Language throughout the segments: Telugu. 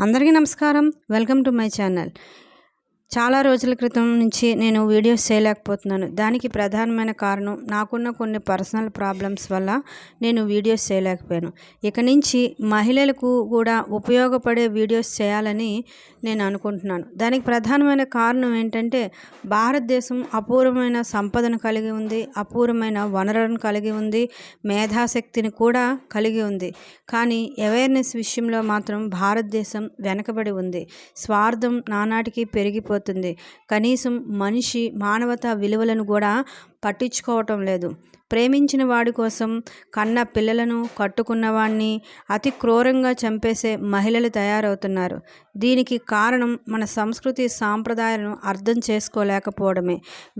అందరికీ నమస్కారం. Welcome to my channel. చాలా రోజుల క్రితం నుంచి నేను వీడియోస్ చేయలేకపోతున్నాను. దానికి ప్రధానమైన కారణం నాకున్న కొన్ని పర్సనల్ ప్రాబ్లమ్స్ వల్ల నేను వీడియోస్ చేయలేకపోయాను. ఇక నుంచి మహిళలకు కూడా ఉపయోగపడే వీడియోస్ చేయాలని నేను అనుకుంటున్నాను. దానికి ప్రధానమైన కారణం ఏంటంటే, భారతదేశం అపూర్వమైన సంపదను కలిగి ఉంది, అపూర్వమైన వనరులను కలిగి ఉంది, మేధాశక్తిని కూడా కలిగి ఉంది. కానీ అవేర్నెస్ విషయంలో మాత్రం భారతదేశం వెనకబడి ఉంది. స్వార్థం నానాటికి పెరిగిపోతుంది. కనీసం మనిషి మానవతా విలువలను కూడా పట్టించుకోవటం లేదు. ప్రేమించిన వాడి కోసం కన్న పిల్లలను, కట్టుకున్న వాడిని అతి క్రూరంగా చంపేసే మహిళలు తయారవుతున్నారు. దీనికి కారణం మన సంస్కృతి సాంప్రదాయాలను అర్థం చేసుకోలేకపోవడమే.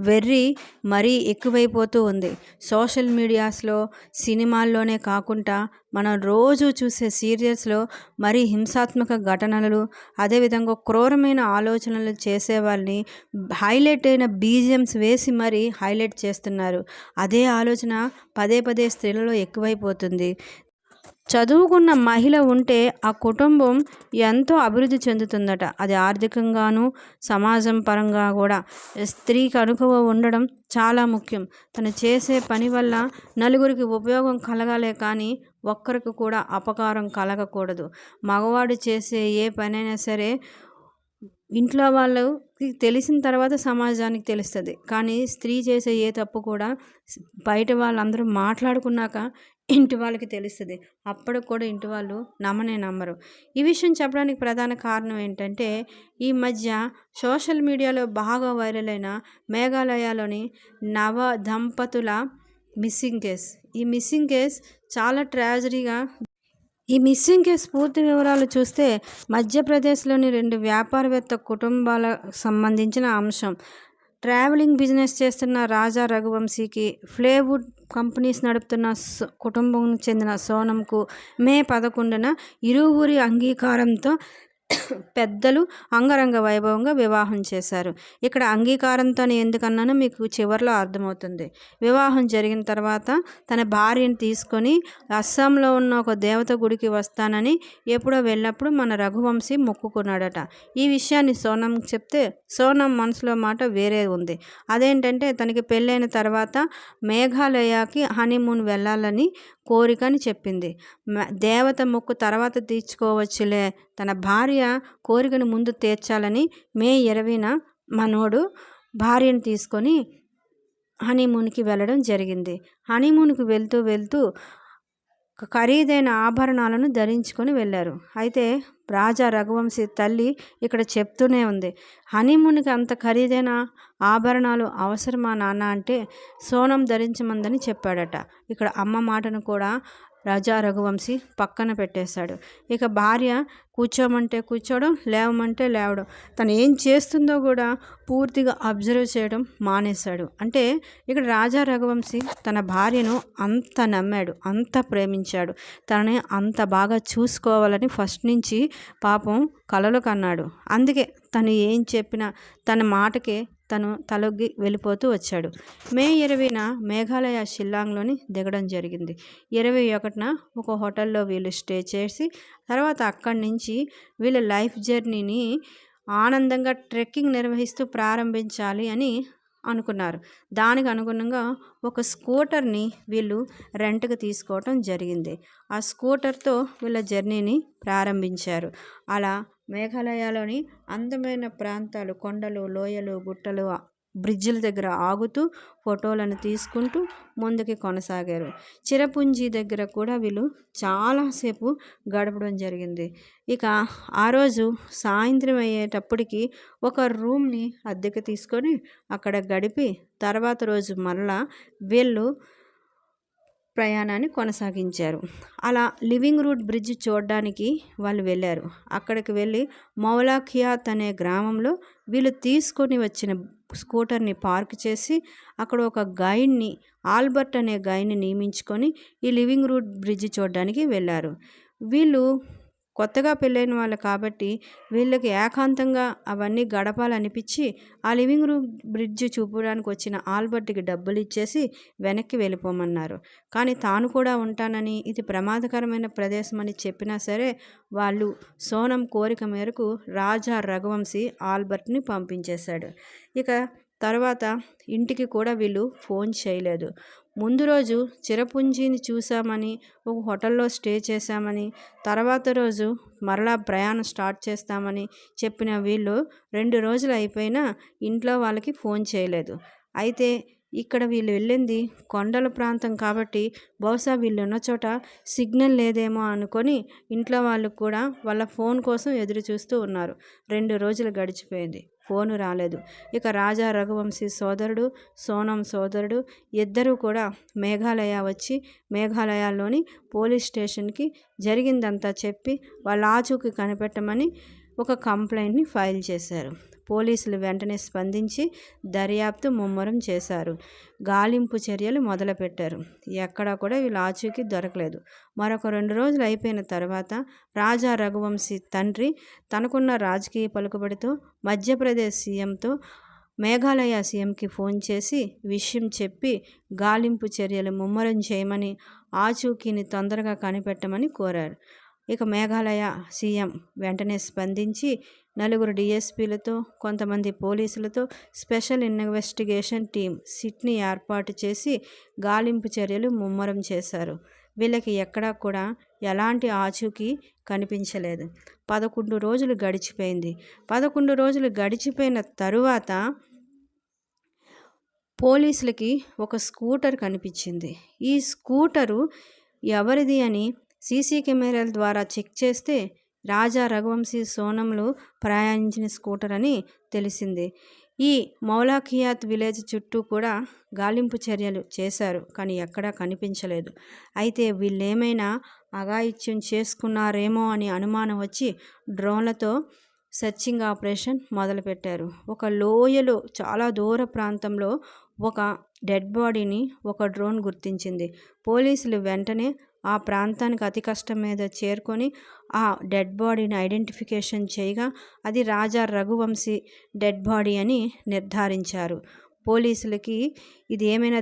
వెర్రి మరీ ఎక్కువైపోతూ ఉంది. సోషల్ మీడియాస్లో, సినిమాల్లోనే కాకుండా మనం రోజు చూసే సీరియల్స్లో మరీ హింసాత్మక ఘటనలు, అదేవిధంగా క్రూరమైన ఆలోచనలు చేసే వాళ్ళని హైలైట్ అయిన బీజిఎమ్స్ వేసి మరీ హైలైట్ చేస్తున్నారు. అదే ఆలోచన పదే పదే స్త్రీలలో ఎక్కువైపోతుంది. చదువుకున్న మహిళ ఉంటే ఆ కుటుంబం ఎంతో అభివృద్ధి చెందుతుందట. అది ఆర్థికంగాను, సమాజం పరంగా కూడా. స్త్రీకి అనుభవం ఉండడం చాలా ముఖ్యం. తను చేసే పని వల్ల నలుగురికి ఉపయోగం కలగాలే కానీ ఒక్కరికి కూడా అపకారం కలగకూడదు. మగవాడు చేసే ఏ పనైనా సరే ఇంట్లో వాళ్ళకి తెలిసిన తర్వాత సమాజానికి తెలుస్తుంది. కానీ స్త్రీ చేసే ఏ తప్పు కూడా బయట వాళ్ళందరూ మాట్లాడుకున్నాక ఇంటి వాళ్ళకి తెలుస్తుంది. అప్పటికి కూడా ఇంటి వాళ్ళు నమ్మరు. ఈ విషయం చెప్పడానికి ప్రధాన కారణం ఏంటంటే, ఈ మధ్య సోషల్ మీడియాలో బాగా వైరల్ అయిన మేఘాలయలోని నవ దంపతుల మిస్సింగ్ కేస్. ఈ మిస్సింగ్ కేస్ చాలా ట్రాజడీగా. ఈ మిస్సింగ్ కేసు పూర్తి వివరాలు చూస్తే, మధ్యప్రదేశ్లోని 2 వ్యాపారవేత్త కుటుంబాలకు సంబంధించిన అంశం. ట్రావెలింగ్ బిజినెస్ చేస్తున్న రాజా రఘువంశీకి, ప్లేవుడ్ కంపెనీస్ నడుపుతున్న కుటుంబానికి చెందిన సోనంకు మే 11న ఇరువురి అంగీకారంతో పెద్దలు అంగరంగ వైభవంగా వివాహం చేశారు. ఇక్కడ అంగీకారంతో ఎందుకన్నానో మీకు చివరిలో అర్థమవుతుంది. వివాహం జరిగిన తర్వాత తన భార్యను తీసుకొని అస్సాంలో ఉన్న ఒక దేవత గుడికి వస్తానని ఎప్పుడో వెళ్ళినప్పుడు మన రఘువంశీ మొక్కుకున్నాడట. ఈ విషయాన్ని సోనంకి చెప్తే సోనం మనసులో మాట వేరే ఉంది. అదేంటంటే, తనకి పెళ్ళైన తర్వాత మేఘాలయకి హనీమూన్ వెళ్ళాలని కోరికని చెప్పింది. దేవత మొక్కు తర్వాత తీర్చుకోవచ్చులే, తన భార్య కోరికను ముందు తీర్చాలని మే 20న మనోడు భార్యను తీసుకొని హనీమూన్కి వెళ్ళడం జరిగింది. హనీమూన్కి వెళ్తూ ఖరీదైన ఆభరణాలను ధరించుకొని వెళ్ళారు. అయితే రాజా రఘువంశీ తల్లి ఇక్కడ చెప్తూనే ఉంది, హనీమూన్కి అంత ఖరీదైన ఆభరణాలు అవసరమా నాన్న అంటే సోనం ధరించమందని చెప్పాడట. ఇక్కడ అమ్మ మాటను కూడా రాజా రఘువంశీ పక్కన పెట్టేశాడు. ఇక భార్య కూర్చోమంటే కూర్చోవడం, లేవమంటే లేవడం, తను ఏం చేస్తుందో కూడా పూర్తిగా అబ్జర్వ్ చేయడం మానేశాడు. అంటే ఇక్కడ రాజా రఘువంశీ తన భార్యను అంత నమ్మాడు, అంత ప్రేమించాడు, తనని అంత బాగా చూసుకోవాలని ఫస్ట్ నుంచి పాపం కలలు కన్నాడు. అందుకే తను ఏం చెప్పినా తన మాటకే తను తలొగ్గి వెళ్ళిపోతూ వచ్చాడు. మే 20న మేఘాలయ షిల్లాంగ్లోని దిగడం జరిగింది. 21న ఒక హోటల్లో వీళ్ళు స్టే చేసి, తర్వాత అక్కడి నుంచి వీళ్ళ లైఫ్ జర్నీని ఆనందంగా ట్రెక్కింగ్ నిర్వహిస్తూ ప్రారంభించాలి అని అనుకున్నారు. దానికి అనుగుణంగా ఒక స్కూటర్ని వీళ్ళు రెంట్కి తీసుకోవటం జరిగింది. ఆ స్కూటర్తో వీళ్ళ జర్నీని ప్రారంభించారు. అలా మేఘాలయలోని అందమైన ప్రాంతాలు, కొండలు, లోయలు, గుట్టలు, బ్రిడ్జిల దగ్గర ఆగుతూ ఫోటోలను తీసుకుంటూ ముందుకి కొనసాగారు. చిరపుంజి దగ్గర కూడా వీళ్ళు చాలాసేపు గడపడం జరిగింది. ఇక ఆ రోజు సాయంత్రం అయ్యేటప్పటికి ఒక రూమ్ని అద్దెకి తీసుకొని అక్కడ గడిపి, తర్వాత రోజు మరలా వీళ్ళు ప్రయాణాన్ని కొనసాగించారు. అలా లివింగ్ రూట్ బ్రిడ్జ్ చూడడానికి వాళ్ళు వెళ్ళారు. అక్కడికి వెళ్ళి మౌలాఖియాత్ అనే గ్రామంలో వీళ్ళు తీసుకొని వచ్చిన స్కూటర్ని పార్క్ చేసి అక్కడ ఒక గైడ్ని, ఆల్బర్ట్ అనే గైడ్ని నియమించుకొని ఈ లివింగ్ రూట్ బ్రిడ్జ్ చూడడానికి వెళ్ళారు. వీళ్ళు కొత్తగా పెళ్ళైన వాళ్ళు కాబట్టి వీళ్ళకి ఏకాంతంగా అవన్నీ గడపాలనిపించి ఆ లివింగ్ రూమ్ బ్రిడ్జ్ చూపడానికి వచ్చిన ఆల్బర్ట్కి డబ్బులు ఇచ్చేసి వెనక్కి వెళ్ళిపోమన్నారు. కానీ తాను కూడా ఉంటానని, ఇది ప్రమాదకరమైన ప్రదేశం అని చెప్పినా సరే వాళ్ళు సోనం కోరిక మేరకు రాజా రఘువంశీ ఆల్బర్ట్ని పంపించేశాడు. ఇక తర్వాత ఇంటికి కూడా వీళ్ళు ఫోన్ చేయలేదు. ముందు రోజు చిరపుంజిని చూసామని, ఒక హోటల్లో స్టే చేశామని, తర్వాత రోజు మరలా ప్రయాణం స్టార్ట్ చేస్తామని చెప్పిన వీళ్ళు 2 రోజులు అయిపోయినా ఇంట్లో వాళ్ళకి ఫోన్ చేయలేదు. అయితే ఇక్కడ వీళ్ళు వెళ్ళింది కొండల ప్రాంతం కాబట్టి బహుశా వీళ్ళు ఉన్న చోట సిగ్నల్ లేదేమో అనుకొని ఇంట్లో వాళ్ళు కూడా వాళ్ళ ఫోన్ కోసం ఎదురు చూస్తూ ఉన్నారు. 2 రోజులు గడిచిపోయింది, ఫోను రాలేదు. ఇక రాజా రఘువంశీ సోదరుడు, సోనం సోదరుడు ఇద్దరూ కూడా మేఘాలయ వచ్చి మేఘాలయలోని పోలీస్ స్టేషన్కి జరిగిందంతా చెప్పి వాళ్ళ ఆచూకీ కనిపెట్టమని ఒక కంప్లైంట్ని ఫైల్ చేశారు. పోలీసులు వెంటనే స్పందించి దర్యాప్తు ముమ్మరం చేశారు. గాలింపు చర్యలు మొదలుపెట్టారు. ఎక్కడా కూడా వీళ్ళ ఆచూకీ దొరకలేదు. మరొక 2 రోజులు అయిపోయిన తర్వాత రాజా రఘువంశీ తండ్రి తనకున్న రాజకీయ పలుకుబడితో మధ్యప్రదేశ్ సీఎంతో మేఘాలయ సీఎంకి ఫోన్ చేసి విషయం చెప్పి గాలింపు చర్యలు ముమ్మరం చేయమని, ఆచూకీని తొందరగా కనిపెట్టమని కోరారు. ఇక మేఘాలయ సీఎం వెంటనే స్పందించి 4 డిఎస్పీలతో, కొంతమంది పోలీసులతో స్పెషల్ ఇన్వెస్టిగేషన్ టీం సిట్ని ఏర్పాటు చేసి గాలింపు చర్యలు ముమ్మరం చేశారు. వీళ్ళకి ఎక్కడా కూడా ఎలాంటి ఆచూకీ కనిపించలేదు. 11 రోజులు గడిచిపోయింది. 11 రోజులు గడిచిపోయిన తరువాత పోలీసులకి ఒక స్కూటర్ కనిపించింది. ఈ స్కూటరు ఎవరిది అని సీసీ కెమెరాల ద్వారా చెక్ చేస్తే రాజా రఘువంశీ సోనంలు ప్రయాణించిన స్కూటర్ అని తెలిసింది. ఈ మౌలాఖియాత్ విలేజ్ చుట్టూ కూడా గాలింపు చర్యలు చేశారు, కానీ ఎక్కడా కనిపించలేదు. అయితే వీళ్ళేమైనా అఘాయిత్యం చేసుకున్నారేమో అని అనుమానం వచ్చి డ్రోన్లతో సెర్చింగ్ ఆపరేషన్ మొదలుపెట్టారు. ఒక లోయలో చాలా దూర ప్రాంతంలో ఒక డెడ్ బాడీని ఒక డ్రోన్ గుర్తించింది. పోలీసులు వెంటనే ఆ ప్రాంతానికి అతి కష్టం మీద చేరుకొని ఆ డెడ్ బాడీని ఐడెంటిఫికేషన్ చేయగా అది రాజా రఘువంశీ డెడ్ బాడీ అని నిర్ధారించారు. పోలీసులకి ఇది ఏమైనా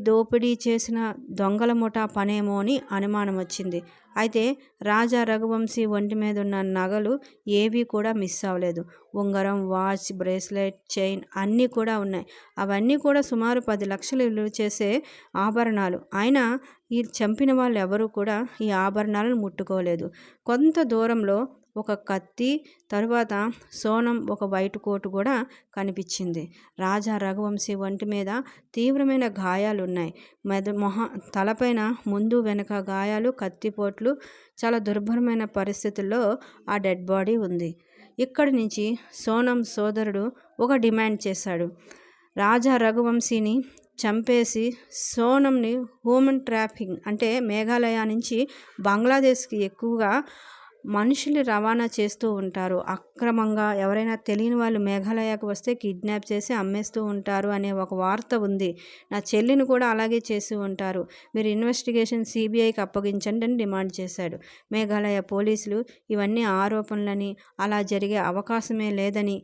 దోపిడీ చేసిన దొంగల ముఠా పనేమో అని అనుమానం వచ్చింది. అయితే రాజా రఘువంశీ ఒంటి మీద ఉన్న నగలు ఏవీ కూడా మిస్ అవ్వలేదు. ఉంగరం, వాచ్, బ్రేస్లెట్, చైన్ అన్నీ కూడా ఉన్నాయి. అవన్నీ కూడా సుమారు 10 లక్షలు విలువ చేసే ఆభరణాలు. అయినా ఈ చంపిన వాళ్ళు ఎవరూ కూడా ఈ ఆభరణాలను ముట్టుకోలేదు. కొంత దూరంలో ఒక కత్తి, తరువాత సోనం ఒక వైట్ కోటు కూడా కనిపించింది. రాజా రఘువంశీ ఒంటి మీద తీవ్రమైన గాయాలున్నాయి. తలపైన ముందు వెనక గాయాలు, కత్తిపోట్లు. చాలా దుర్భరమైన పరిస్థితుల్లో ఆ డెడ్ బాడీ ఉంది. ఇక్కడి నుంచి సోనం సోదరుడు ఒక డిమాండ్ చేశాడు. రాజా రఘువంశీని చంపేసి సోనంని హ్యూమన్ ట్రాఫికింగ్ అంటే మేఘాలయ నుంచి బంగ్లాదేశ్కి ఎక్కువగా మనుషులు రవాణా చేస్తూ ఉంటారు. అక్రమంగా ఎవరైనా తెలియని వాళ్ళు మేఘాలయకు వస్తే కిడ్నాప్ చేసి అమ్మేస్తూ ఉంటారు అనే ఒక వార్త ఉంది. నా చెల్లిని కూడా అలాగే చేసి ఉంటారు. మీరు ఇన్వెస్టిగేషన్ సిబిఐకి అప్పగించండి అని డిమాండ్ చేశాడు. మేఘాలయ పోలీసులు ఇవన్నీ ఆరోపణలని, అలా జరిగే అవకాశమే లేదని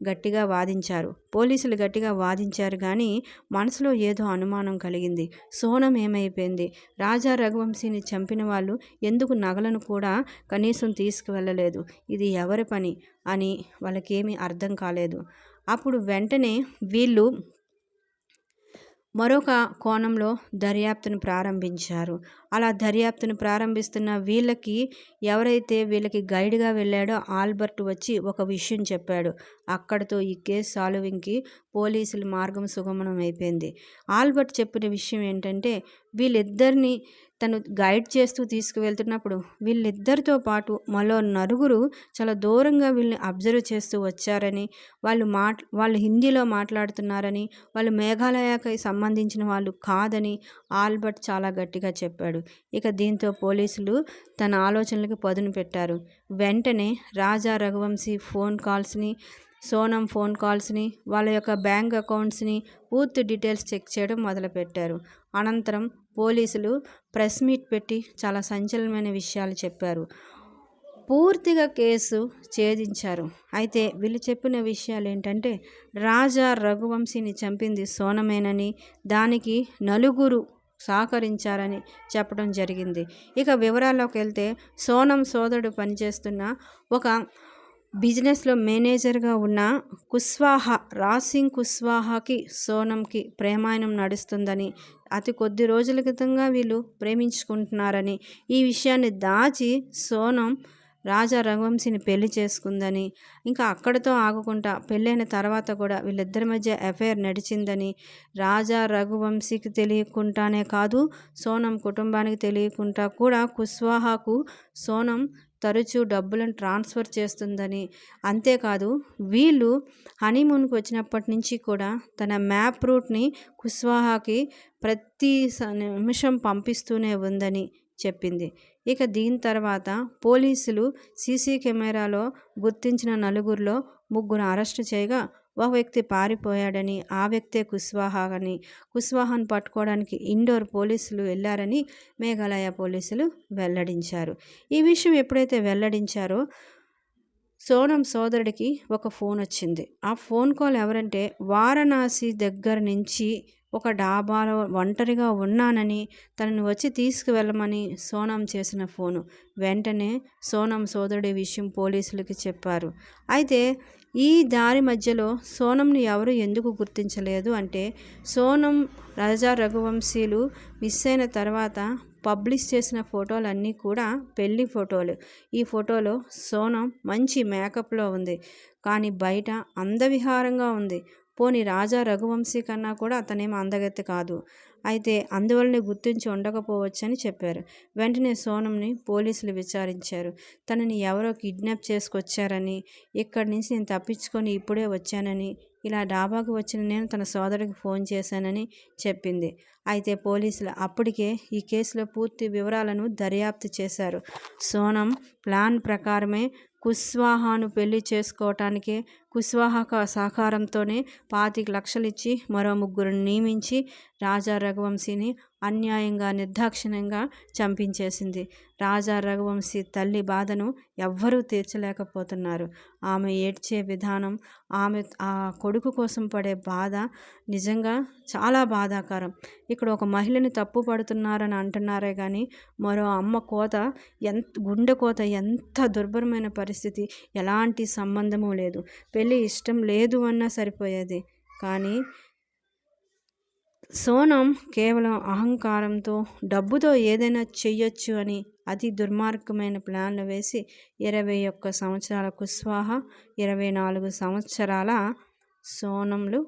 గట్టిగా వాదించారు. పోలీసులు గట్టిగా వాదించారు, కానీ మనసులో ఏదో అనుమానం కలిగింది. సోనం ఏమైపోయింది? రాజా రఘువంశీని చంపిన వాళ్ళు ఎందుకు నగలను కూడా కనీసం తీసుకువెళ్ళలేదు? ఇది ఎవరి పని అని వాళ్ళకేమీ అర్థం కాలేదు. అప్పుడు వెంటనే వీళ్ళు మరొక కోణంలో దర్యాప్తును ప్రారంభించారు. అలా దర్యాప్తును ప్రారంభిస్తున్న ఎవరైతే వీళ్ళకి గైడ్గా వెళ్ళాడో ఆల్బర్ట్ వచ్చి ఒక విషయం చెప్పాడు. అక్కడితో ఈ కేసు సాల్వింగ్కి పోలీసుల మార్గం సుగమనం అయిపోయింది. ఆల్బర్ట్ చెప్పిన విషయం ఏంటంటే, వీళ్ళిద్దరిని తను గైడ్ చేస్తూ తీసుకువెళ్తున్నప్పుడు వీళ్ళిద్దరితో పాటు మరో 9 చాలా దూరంగా వీళ్ళని అబ్జర్వ్ చేస్తూ వచ్చారని, వాళ్ళు హిందీలో మాట్లాడుతున్నారని, వాళ్ళు మేఘాలయకి సంబంధించిన వాళ్ళు కాదని ఆల్బర్ట్ చాలా గట్టిగా చెప్పాడు. ఇక దీంతో పోలీసులు తన ఆలోచనలకు పదును పెట్టారు. వెంటనే రాజా రఘువంశీ ఫోన్ కాల్స్ని, సోనం ఫోన్ కాల్స్ని, వాళ్ళ యొక్క బ్యాంక్ అకౌంట్స్ని పూర్తి డీటెయిల్స్ చెక్ చేయడం మొదలుపెట్టారు. అనంతరం పోలీసులు ప్రెస్ మీట్ పెట్టి చాలా సంచలనమైన విషయాలు చెప్పారు. పూర్తిగా కేసు ఛేదించారు. అయితే వీళ్ళు చెప్పిన విషయాలు ఏంటంటే రాజా రఘువంశీని చంపింది సోనమేనని, దానికి నలుగురు సహకరించారని చెప్పడం జరిగింది. ఇక వివరాల్లోకి వెళ్తే సోనం సోదరుడు పనిచేస్తున్న ఒక బిజినెస్లో మేనేజర్గా ఉన్న కుష్వాహా, రాసింగ్ కుష్వాహాకి సోనంకి ప్రేమాయణం నడుస్తుందని, అతి కొద్ది రోజుల క్రితంగా వీళ్ళు ప్రేమించుకుంటున్నారని, ఈ విషయాన్ని దాచి సోనం రాజా రఘువంశీని పెళ్లి చేసుకుందని, ఇంకా అక్కడితో ఆగకుండా పెళ్ళైన తర్వాత కూడా వీళ్ళిద్దరి మధ్య అఫైర్ నడిచిందని, రాజా రఘువంశీకి తెలియకుండానే కాదు, సోనం కుటుంబానికి తెలియకుండా కూడా కుష్వాహాకు సోనం తరచూ డబ్బులను ట్రాన్స్ఫర్ చేస్తుందని, అంతేకాదు వీళ్ళు హనీమూన్కి వచ్చినప్పటి నుంచి కూడా తన మ్యాప్ రూట్ని కుష్వాహాకి ప్రతి నిమిషం పంపిస్తూనే ఉందని చెప్పింది. ఇక దీని తర్వాత పోలీసులు సీసీ కెమెరాలో గుర్తించిన నలుగురిలో ముగ్గురు అరెస్టు చేయగా ఒక వ్యక్తి పారిపోయాడని, ఆ వ్యక్తే కుష్వాహా అని, కుష్వాహాను పట్టుకోవడానికి ఇండోర్ పోలీసులు వెళ్ళారని మేఘాలయ పోలీసులు వెల్లడించారు. ఈ విషయం ఎప్పుడైతే వెల్లడించారో సోనం సోదరుడికి ఒక ఫోన్ వచ్చింది. ఆ ఫోన్ కాల్ ఎవరంటే వారణాసి దగ్గర నుంచి ఒక డాబాలో ఒంటరిగా ఉన్నానని తనను వచ్చి తీసుకువెళ్ళమని సోనం చేసిన ఫోను. వెంటనే సోనం సోదరుడి విషయం పోలీసులకి చెప్పారు. అయితే ఈ దారి మధ్యలో సోనంని ఎవరు ఎందుకు గుర్తించలేదు అంటే సోనం రాజా రఘువంశీలు మిస్ అయిన తర్వాత పబ్లిష్ చేసిన ఫోటోలన్నీ కూడా పెళ్లి ఫోటోలు. ఈ ఫోటోలో సోనం మంచి మేకప్లో ఉంది, కానీ బయట అందవిహారంగా ఉంది. పోనీ రాజా రఘువంశీ కన్నా కూడా అతనేమో అందగత్తె కాదు. అయితే అందువల్లనే గుర్తించి ఉండకపోవచ్చని చెప్పారు. వెంటనే సోనంని పోలీసులు విచారించారు. తనని ఎవరో కిడ్నాప్ చేసుకొచ్చారని, ఇక్కడి నుంచి నేను తప్పించుకొని ఇప్పుడే వచ్చానని, ఇలా డాబాకు వచ్చిన నేను తన సోదరుడికి ఫోన్ చేశానని చెప్పింది. అయితే పోలీసులు అప్పటికే ఈ కేసులో పూర్తి వివరాలను దర్యాప్తు చేశారు. సోనం ప్లాన్ ప్రకారమే కుష్వాహాను పెళ్లి చేసుకోవటానికే కుష్వాహా సహకారంతోనే 25 లక్షలు ఇచ్చి మరో ముగ్గురిని నియమించి రాజా రఘువంశీని అన్యాయంగా నిర్దాక్షిణ్యంగా చంపించేసింది. రాజా రఘువంశీ తల్లి బాధను ఎవ్వరూ తీర్చలేకపోతున్నారు. ఆమె ఏడ్చే విధానం, ఆమె ఆ కొడుకు కోసం పడే బాధ నిజంగా చాలా బాధాకరం. ఇక్కడ ఒక మహిళని తప్పు పడుతున్నారని అంటున్నారే కానీ మరో అమ్మ కోత గుండె కోత ఎంత దుర్భరమైన పరిస్థితి, ఎలాంటి సంబంధము లేదు. పెళ్ళి ఇష్టం లేదు అన్నా సరిపోయేది. కానీ సోనం కేవలం అహంకారంతో డబ్బుతో ఏదైనా చెయ్యొచ్చు అని అతి దుర్మార్గమైన ప్లాన్లు వేసి 21 సంవత్సరాల కుష్వాహా, 24 సంవత్సరాల సోనంలు,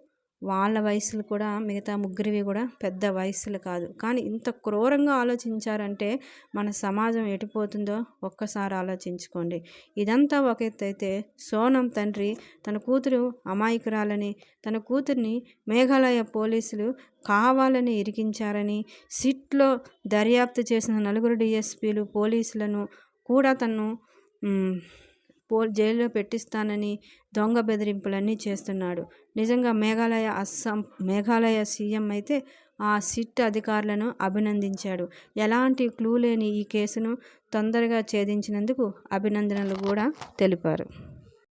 వాళ్ళ వయసులు కూడా మిగతా ముగ్గురివి కూడా పెద్ద వయసులు కాదు, కానీ ఇంత క్రూరంగా ఆలోచించారంటే మన సమాజం ఎటుపోతుందో ఒక్కసారి ఆలోచించుకోండి. ఇదంతా ఒక ఎత్తు అయితే సోనం తండ్రి తన కూతురు అమాయకురాలని, తన కూతుర్ని మేఘాలయ పోలీసులు కావాలని ఇరికించారని, సిట్లో దర్యాప్తు చేసిన 4 డిఎస్పీలు పోలీసులను కూడా తను జైల్లో పెట్టిస్తానని దొంగ బెదిరింపులన్నీ చేస్తున్నాడు. నిజంగా మేఘాలయ సీఎం అయితే ఆ సిట్ అధికారులను అభినందించాడు. ఎలాంటి క్లూ లేని ఈ కేసును తొందరగా ఛేదించినందుకు అభినందనలు కూడా తెలిపారు.